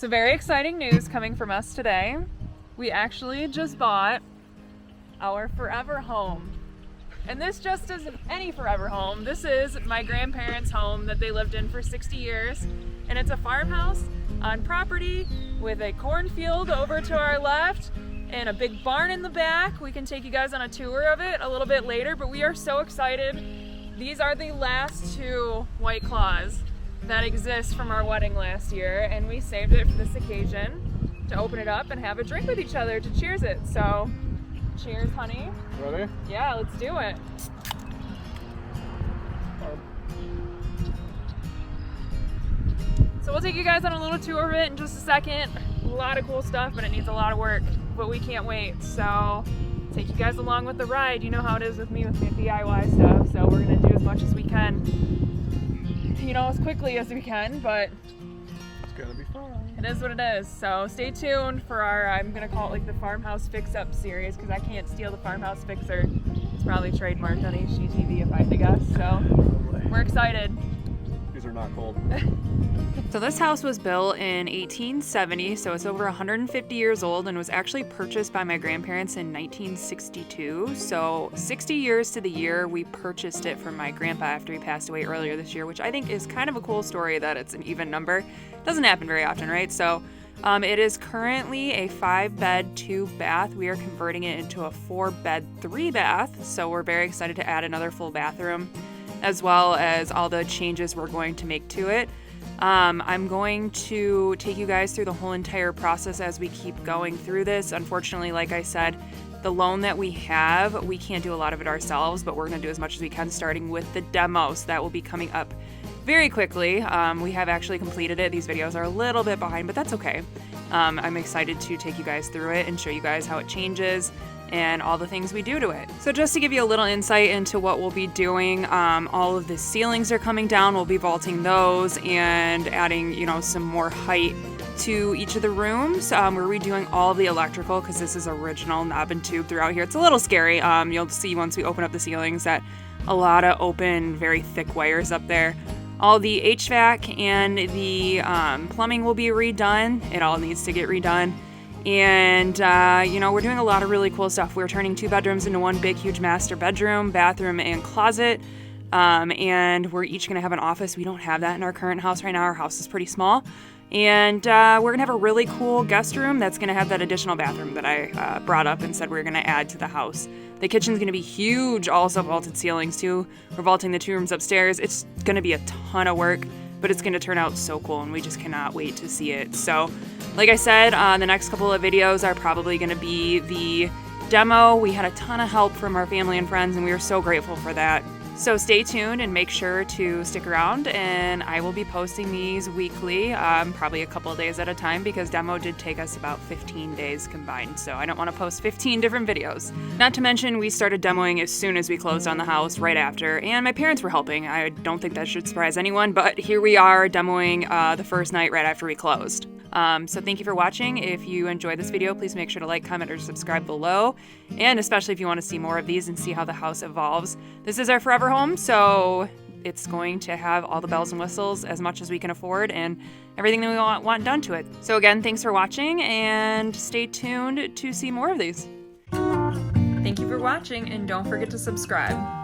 So very exciting news coming from us today. We actually just bought our forever home. And this just isn't any forever home. This is my grandparents' home that they lived in for 60 years. And it's a farmhouse on property with a cornfield over to our left and a big barn in the back. We can take you guys on a tour of it a little bit later, but we are so excited. These are the last 2 White Claws that exist from our wedding last year, and we saved it for this occasion to open it up and have a drink with each other to cheers it. So, cheers, honey. Ready? Yeah, let's do it. So we'll take you guys on a little tour of it in just a second. A lot of cool stuff, but it needs a lot of work, but we can't wait. So take you guys along with the ride. You know how it is with me with my DIY stuff, so we're gonna do as much as we can, you know, as quickly as we can, but it's gonna be fun. It is what it is. So stay tuned for our, I'm gonna call it like the Farmhouse Fix-Up series, because I can't steal the Farmhouse Fixer. It's probably trademarked on HGTV if I had to guess, so we're excited. These are not cold. So this house was built in 1870, so it's over 150 years old, and was actually purchased by my grandparents in 1962. So 60 years to the year we purchased it from my grandpa after he passed away earlier this year, which I think is kind of a cool story that it's an even number. Doesn't happen very often, right? So it is currently a 5-bed, 2-bath. We are converting it into a 4-bed, 3-bath. So we're very excited to add another full bathroom, as well as all the changes we're going to make to it. I'm going to take you guys through the whole entire process as we keep going through this. Unfortunately, like I said, the loan that we have, we can't do a lot of it ourselves, but we're going to do as much as we can, starting with the demo. So that will be coming up very quickly. We have actually completed it. These videos are a little bit behind, but that's okay. I'm excited to take you guys through it and show you guys how it changes and all the things we do to it. So just to give you a little insight into what we'll be doing, all of the ceilings are coming down. We'll be vaulting those and adding, you know, some more height to each of the rooms. We're redoing all of the electrical because this is original knob and tube throughout here. It's a little scary. You'll see once we open up the ceilings that a lot of open, very thick wires up there. All the HVAC and the plumbing will be redone. It all needs to get redone. And, you know, we're doing a lot of really cool stuff. We're turning 2 bedrooms into 1 big, huge master bedroom, bathroom, and closet. And we're each going to have an office. We don't have that in our current house right now. Our house is pretty small. And we're going to have a really cool guest room that's going to have that additional bathroom that I brought up and said we are going to add to the house. The kitchen's going to be huge, also vaulted ceilings too. We're vaulting the 2 rooms upstairs. It's going to be a ton of work, but it's going to turn out so cool, and we just cannot wait to see it. So, like I said, the next couple of videos are probably going to be the demo. We had a ton of help from our family and friends, and we are so grateful for that. So stay tuned and make sure to stick around, and I will be posting these weekly, probably a couple of days at a time, because demo did take us about 15 days combined, so I don't want to post 15 different videos. Not to mention, we started demoing as soon as we closed on the house, right after, and my parents were helping. I don't think that should surprise anyone, but here we are demoing the first night right after we closed. So thank you for watching. If you enjoyed this video, please make sure to like, comment, or subscribe below. And especially if you want to see more of these and see how the house evolves. This is our forever home, so it's going to have all the bells and whistles as much as we can afford and everything that we want done to it. So again, thanks for watching, and stay tuned to see more of these. Thank you for watching, and don't forget to subscribe.